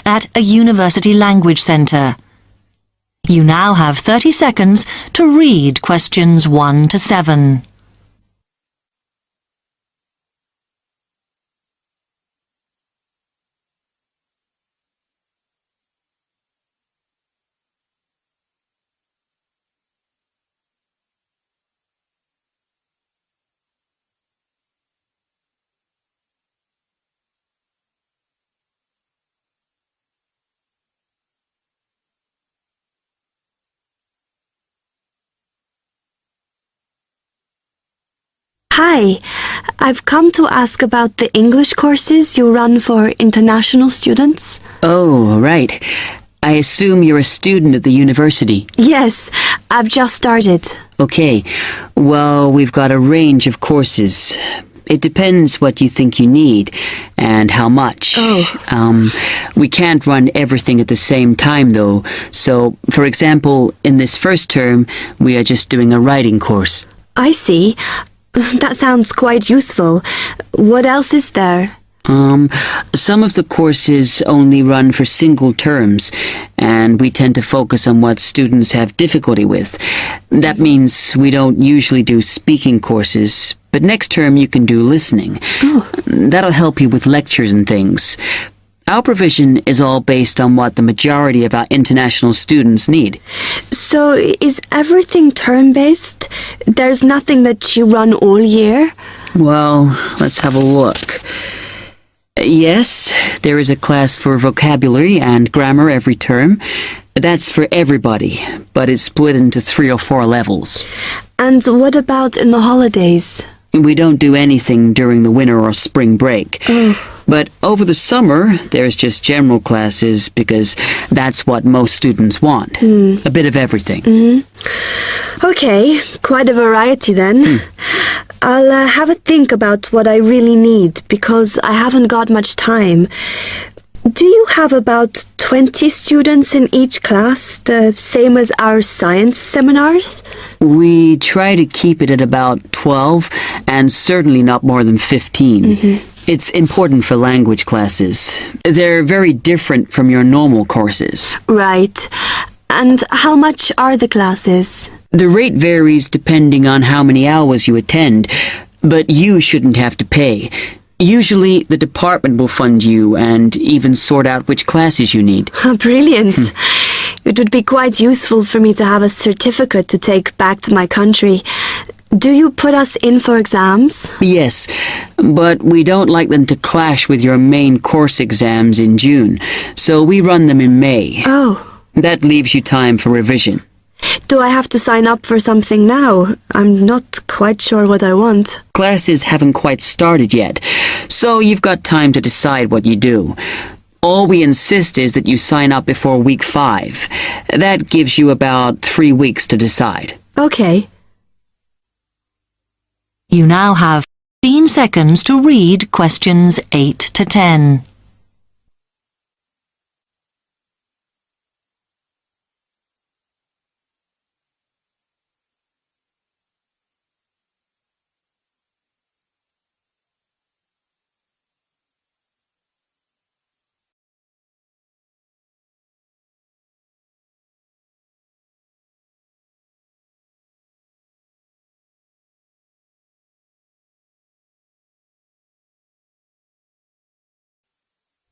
at a university language centre. You now have 30 seconds to read questions 1 to 7. Hi, I've come to ask about the English courses you run for international students. Oh, right. I assume you're a student at the university. Yes, I've just started. Okay. Well, we've got a range of courses. It depends what you think you need and how much. We can't run everything at the same time, though. So, for example, in this first term, we are just doing a writing course. I see. That sounds quite useful. What else is there? Some of the courses only run for single terms, and we tend to focus on what students have difficulty with. That means we don't usually do speaking courses, but next term you can do listening. That'll help you with lectures and things. Our provision is all based on what the majority of our international students need. So, is everything term-based? There's nothing that you run all year? Well, let's have a look. Yes, there is a class for vocabulary and grammar every term. That's for everybody, but it's split into 3 or 4 levels. And what about in the holidays? We don't do anything during the winter or spring break. But over the summer, there's just general classes because that's what most students want. A bit of everything. Okay, quite a variety then. I'll have a think about what I really need because I haven't got much time. Do you have about 20 students in each class, the same as our science seminars? We try to keep it at about 12 and certainly not more than 15. It's important for language classes. They're very different from your normal courses. Right. And how much are the classes? The rate varies depending on how many hours you attend, but you shouldn't have to pay. Usually, the department will fund you and even sort out which classes you need. Brilliant. It would be quite useful for me to have a certificate to take back to my country. Do you put us in for exams? Yes, but we don't like them to clash with your main course exams in June, so we run them in May. That leaves you time for revision. Do I have to sign up for something now? I'm not quite sure what I want. Classes haven't quite started yet, so you've got time to decide what you do. All we insist is that you sign up before week 5. That gives you about 3 weeks to decide. Okay. You now have 15 seconds to read questions 8 to 10.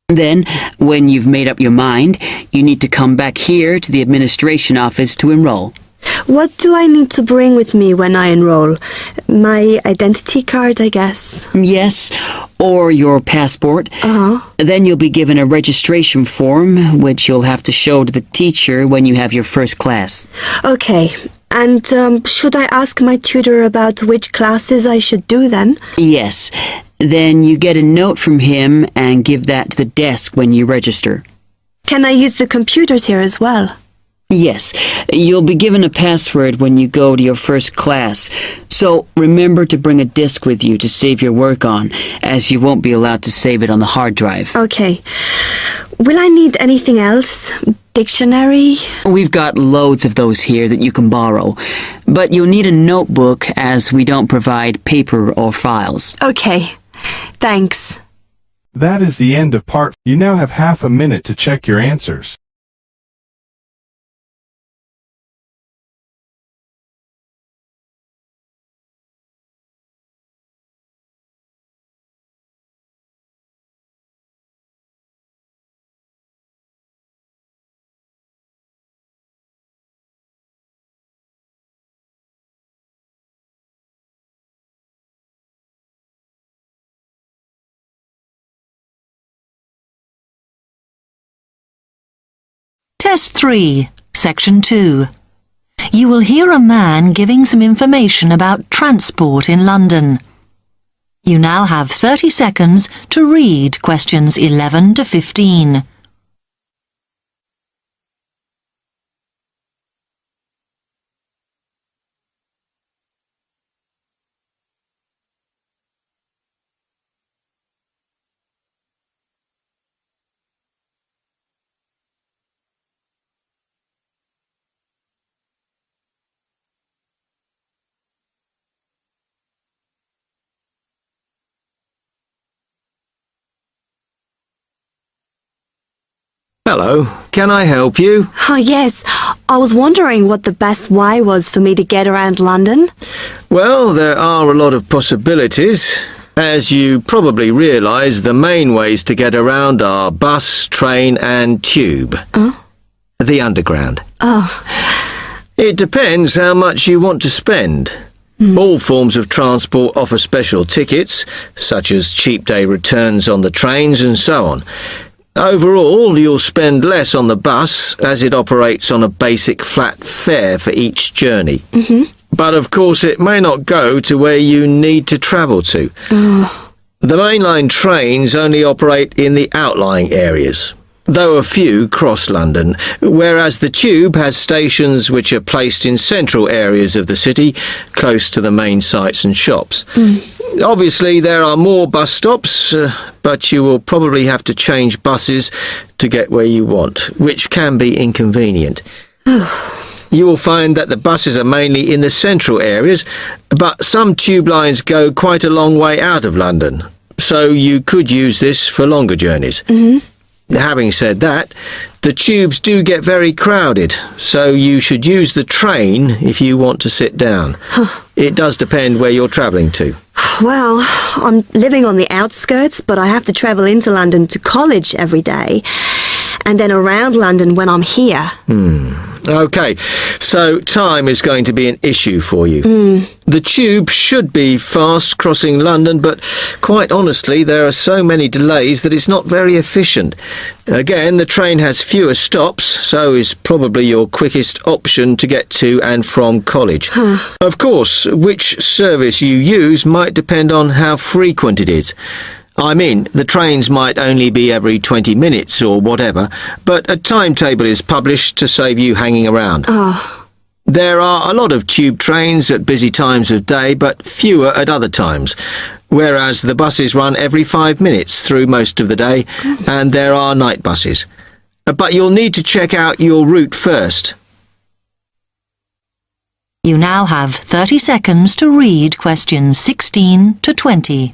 Then, when you've made up your mind, you need to come back here to the administration office to enroll. What do I need to bring with me when I enroll? My identity card, I guess. Yes, or your passport. Then you'll be given a registration form, which you'll have to show to the teacher when you have your first class. Okay. And should I ask my tutor about which classes I should do then? Yes. Then you get a note from him and give that to the desk when you register. Can I use the computers here as well? Yes. You'll be given a password when you go to your first class. So remember to bring a disk with you to save your work on, as you won't be allowed to save it on the hard drive. Okay. Will I need anything else? Dictionary? We've got loads of those here that you can borrow. But you'll need a notebook as we don't provide paper or files. Okay. Thanks. That is the end of part. You now have half a minute to check your answers. Test 3, Section 2. You will hear a man giving some information about transport in London. You now have 30 seconds to read questions 11 to 15. Hello, can I help you? Oh, yes. I was wondering what the best way was for me to get around London. Well, there are a lot of possibilities. As you probably realise, the main ways to get around are bus, train and tube. Oh? The Underground. Oh. It depends how much you want to spend. All forms of transport offer special tickets, such as cheap day returns on the trains and so on. Overall, you'll spend less on the bus, as it operates on a basic flat fare for each journey. But of course it may not go to where you need to travel to. The mainline trains only operate in the outlying areas, though a few cross London, whereas the tube has stations which are placed in central areas of the city, close to the main sites and shops. Obviously, there are more bus stops, but you will probably have to change buses to get where you want, which can be inconvenient. You will find that the buses are mainly in the central areas, but some tube lines go quite a long way out of London, so you could use this for longer journeys. Having said that, the tubes do get very crowded, so you should use the train if you want to sit down. It does depend where you're travelling to. Well, I'm living on the outskirts, but I have to travel into London to college every day, and then around London when I'm here. OK, so time is going to be an issue for you. The tube should be fast crossing London, but quite honestly, there are so many delays that it's not very efficient. Again, the train has fewer stops, so is probably your quickest option to get to and from college. Of course, which service you use might depend on how frequent it is. I mean, the trains might only be every 20 minutes or whatever, but a timetable is published to save you hanging around. There are a lot of tube trains at busy times of day, but fewer at other times, whereas the buses run every 5 minutes through most of the day, and there are night buses. But you'll need to check out your route first. You now have 30 seconds to read questions 16 to 20.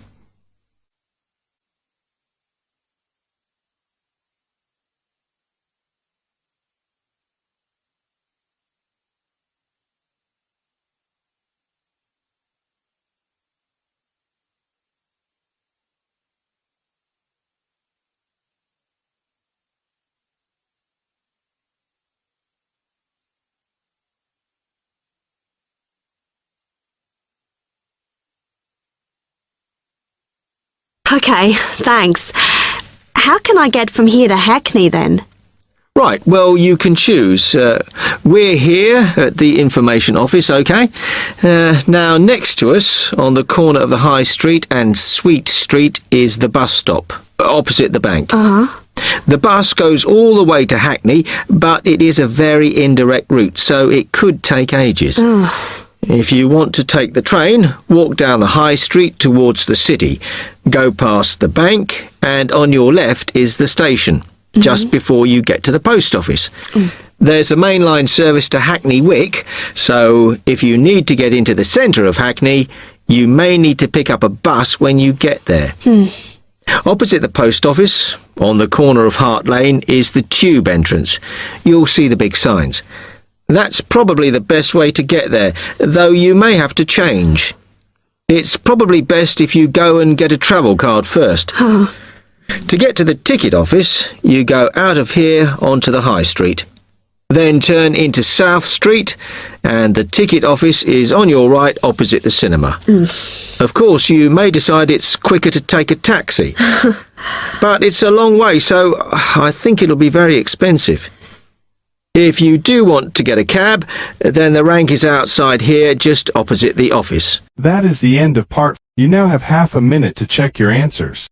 OK, thanks. How can I get from here to Hackney then? Right, well, you can choose. We're here at the information office, OK? Now, next to us, on the corner of the High Street and Sweet Street, is the bus stop, opposite the bank. The bus goes all the way to Hackney, but it is a very indirect route, so it could take ages. If you want to take the train, walk down the High Street towards the city, go past the bank, and on your left is the station, just before you get to the post office. There's a mainline service to Hackney Wick, so if you need to get into the centre of Hackney, you may need to pick up a bus when you get there. Opposite the post office, on the corner of Hart Lane, is the tube entrance. You'll see the big signs. That's probably the best way to get there, though you may have to change. It's probably best if you go and get a travel card first. To get to the ticket office, you go out of here onto the High Street. Then turn into South Street, and the ticket office is on your right opposite the cinema. Of course, you may decide it's quicker to take a taxi. But it's a long way, so I think it'll be very expensive. If you do want to get a cab, then the rank is outside here, just opposite the office. That is the end of part. You now have half a minute to check your answers.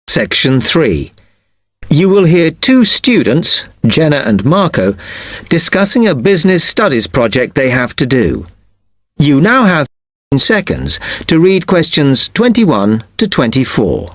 Section 3. You will hear two students, Jenna and Marco, discussing a business studies project they have to do. You now have 15 seconds to read questions 21 to 24.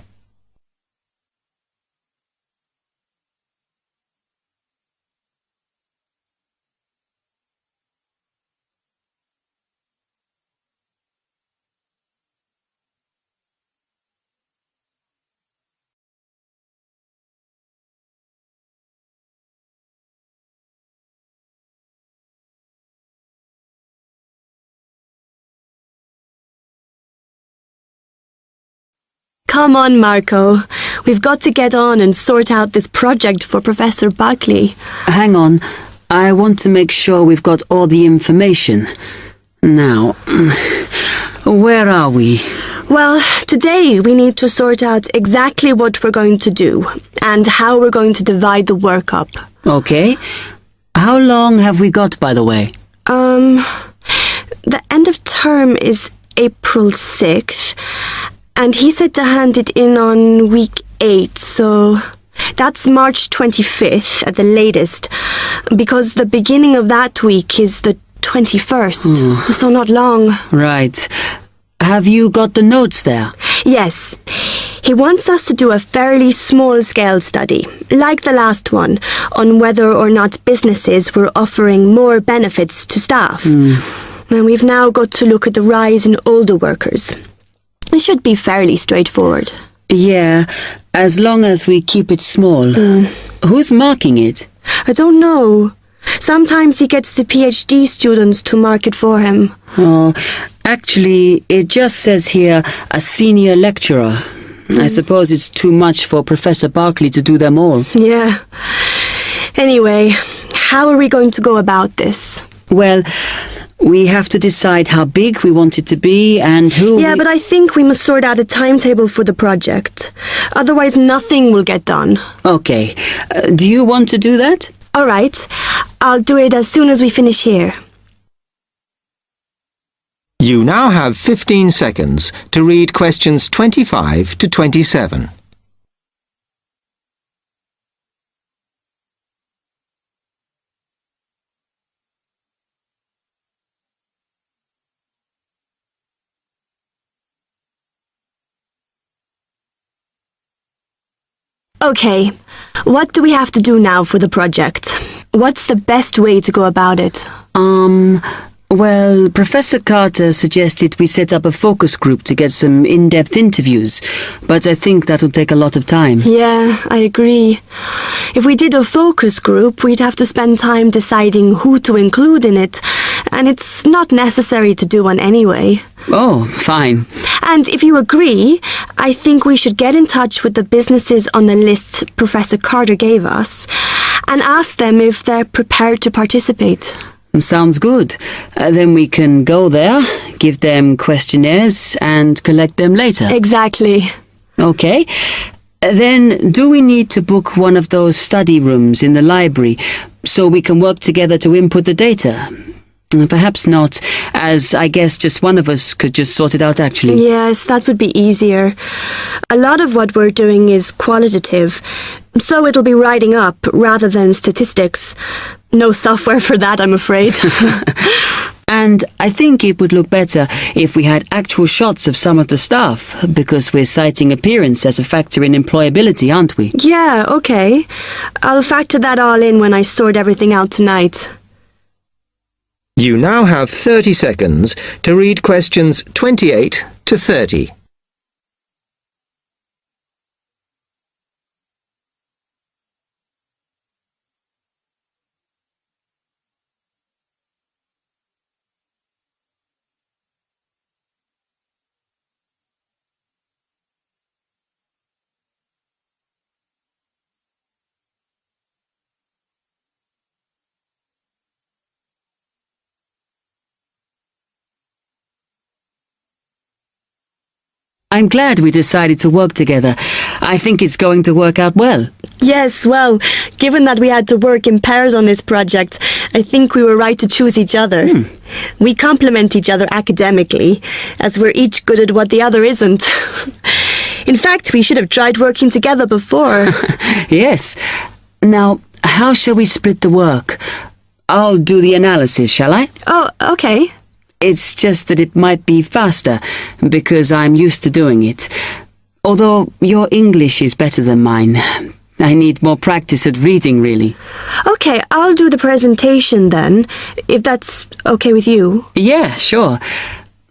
Come on, Marco. We've got to get on and sort out this project for Professor Buckley. Hang on. I want to make sure we've got all the information. Now, where are we? Well, today we need to sort out exactly what we're going to do and how we're going to divide the work up. Okay. How long have we got, by the way? The end of term is April 6th, and he said to hand it in on week 8, so that's March 25th at the latest, because the beginning of that week is the 21st, so not long. Right. Have you got the notes there? Yes. He wants us to do a fairly small-scale study, like the last one, on whether or not businesses were offering more benefits to staff. And we've now got to look at the rise in older workers. It should be fairly straightforward. Yeah, as long as we keep it small. Who's marking it? I don't know. Sometimes he gets the PhD students to mark it for him. Oh, actually, it just says here, a senior lecturer. I suppose it's too much for Professor Barclay to do them all. Yeah. Anyway, how are we going to go about this? Well, we have to decide how big we want it to be and who... Yeah, but I think we must sort out a timetable for the project. Otherwise, nothing will get done. Okay. Do you want to do that? All right. I'll do it as soon as we finish here. You now have 15 seconds to read questions 25 to 27. Okay, what do we have to do now for the project? What's the best way to go about it? Well, Professor Carter suggested we set up a focus group to get some in-depth interviews, but I think that'll take a lot of time. Yeah, I agree. If we did a focus group, we'd have to spend time deciding who to include in it, and it's not necessary to do one anyway. Oh, fine. And if you agree, I think we should get in touch with the businesses on the list Professor Carter gave us and ask them if they're prepared to participate. Sounds good. Then we can go there, give them questionnaires and collect them later. Exactly. Okay. Then do we need to book one of those study rooms in the library so we can work together to input the data? Perhaps not, as I guess just one of us could just sort it out actually. Yes, that would be easier. A lot of what we're doing is qualitative, so it'll be writing up rather than statistics. No software for that, I'm afraid. And I think it would look better if we had actual shots of some of the staff, because we're citing appearance as a factor in employability, aren't we? Yeah, okay. I'll factor that all in when I sort everything out tonight. You now have 30 seconds to read questions 28 to 30. I'm glad we decided to work together. I think it's going to work out well. Yes, well, given that we had to work in pairs on this project, I think we were right to choose each other. We complement each other academically, as we're each good at what the other isn't. In fact, we should have tried working together before. Yes. Now, how shall we split the work? I'll do the analysis, shall I? Oh, okay. It's just that it might be faster, because I'm used to doing it. Although your English is better than mine. I need more practice at reading, really. Okay, I'll do the presentation then, if that's okay with you. Yeah, sure.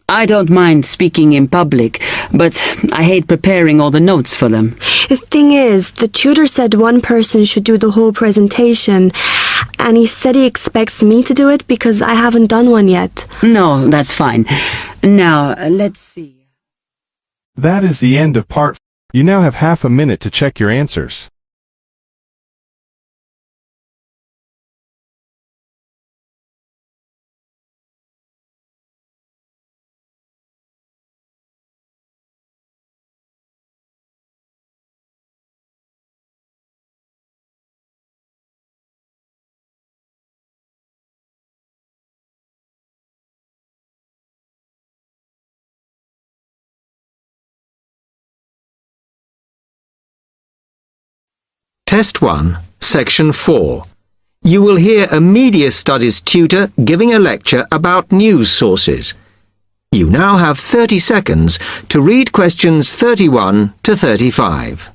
I don't mind speaking in public, but I hate preparing all the notes for them. The thing is, the tutor said one person should do the whole presentation, and he said he expects me to do it because I haven't done one yet. No, that's fine. Now, let's see. That is the end of part. You now have half a minute to check your answers. Test 1, Section 4. You will hear a media studies tutor giving a lecture about news sources. You now have 30 seconds to read questions 31 to 35.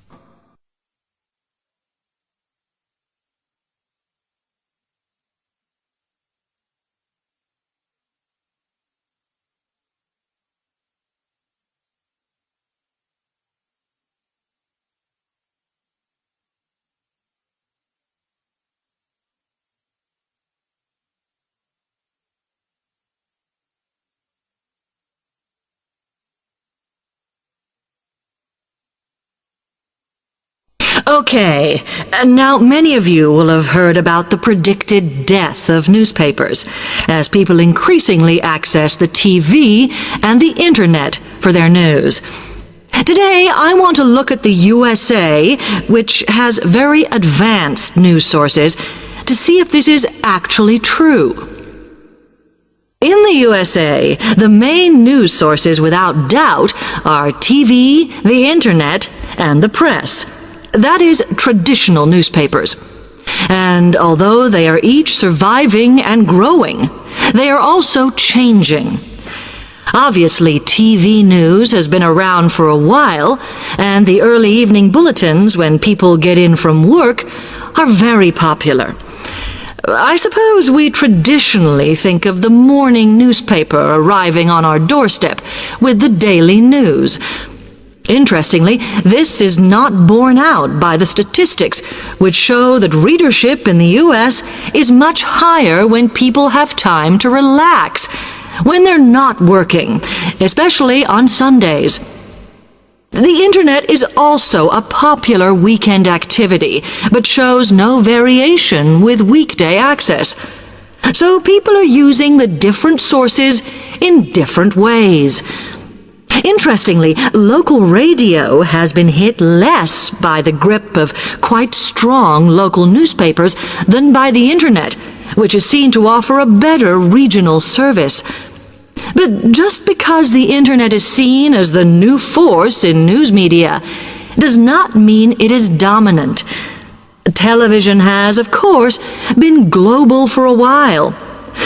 Okay, now many of you will have heard about the predicted death of newspapers, as people increasingly access the TV and the internet for their news. Today, I want to look at the USA, which has very advanced news sources, to see if this is actually true. In the USA, the main news sources without doubt are TV, the internet, and the press. That is, traditional newspapers. And although they are each surviving and growing, they are also changing. Obviously, TV news has been around for a while, and the early evening bulletins, when people get in from work, are very popular. I suppose we traditionally think of the morning newspaper arriving on our doorstep with the daily news. Interestingly, this is not borne out by the statistics, which show that readership in the U.S. is much higher when people have time to relax, when they're not working, especially on Sundays. The internet is also a popular weekend activity, but shows no variation with weekday access. So people are using the different sources in different ways. Interestingly, local radio has been hit less by the grip of quite strong local newspapers than by the internet, which is seen to offer a better regional service. But just because the Internet is seen as the new force in news media does not mean it is dominant. Television has, of course, been global for a while.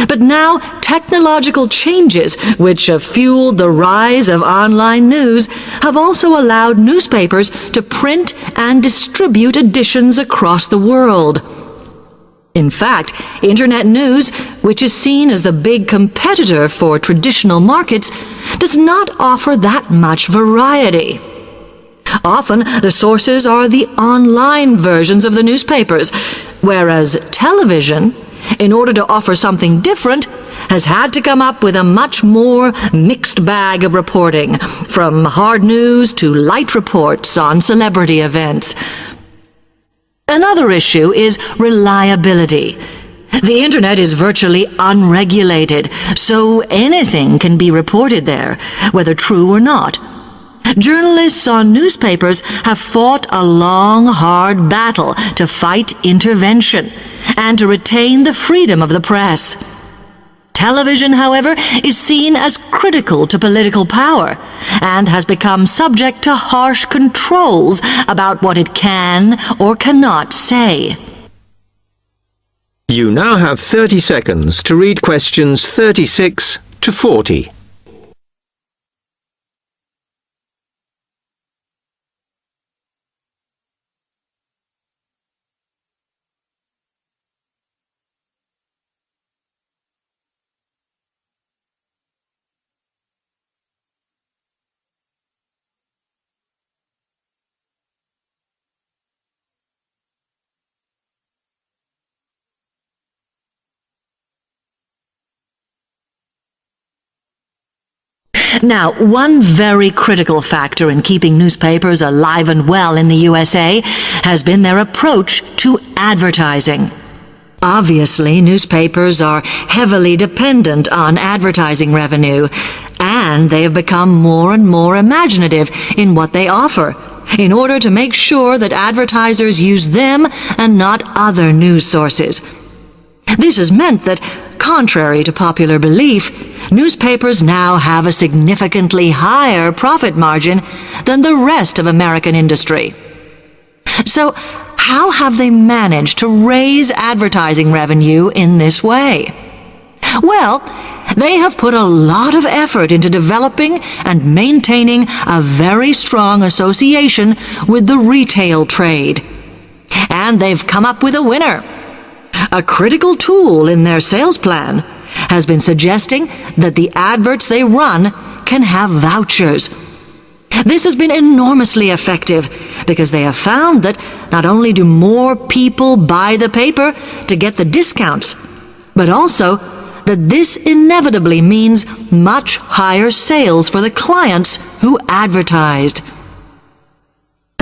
But now technological changes, which have fueled the rise of online news, have also allowed newspapers to print and distribute editions across the world. In fact, Internet news, which is seen as the big competitor for traditional markets, does not offer that much variety. Often, the sources are the online versions of the newspapers, whereas television, in order to offer something different, has had to come up with a much more mixed bag of reporting, from hard news to light reports on celebrity events. Another issue is reliability. The Internet is virtually unregulated, so anything can be reported there, whether true or not. Journalists on newspapers have fought a long, hard battle to fight intervention and to retain the freedom of the press. Television, however, is seen as critical to political power and has become subject to harsh controls about what it can or cannot say. You now have 30 seconds to read questions 36 to 40. Now, one very critical factor in keeping newspapers alive and well in the USA has been their approach to advertising. Obviously, newspapers are heavily dependent on advertising revenue, and they have become more and more imaginative in what they offer, in order to make sure that advertisers use them and not other news sources. This has meant that, contrary to popular belief, newspapers now have a significantly higher profit margin than the rest of American industry. So, how have they managed to raise advertising revenue in this way? Well, they have put a lot of effort into developing and maintaining a very strong association with the retail trade. And they've come up with a winner. A critical tool in their sales plan has been suggesting that the adverts they run can have vouchers. This has been enormously effective because they have found that not only do more people buy the paper to get the discounts, but also that this inevitably means much higher sales for the clients who advertised.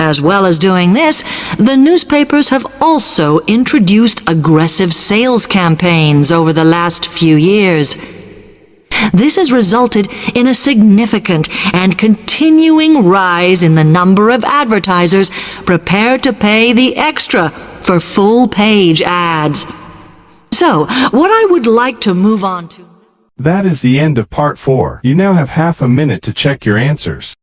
As well as doing this, the newspapers have also introduced aggressive sales campaigns over the last few years. This has resulted in a significant and continuing rise in the number of advertisers prepared to pay the extra for full-page ads. So, what I would like to move on to... That is the end of part 4. You now have half a minute to check your answers.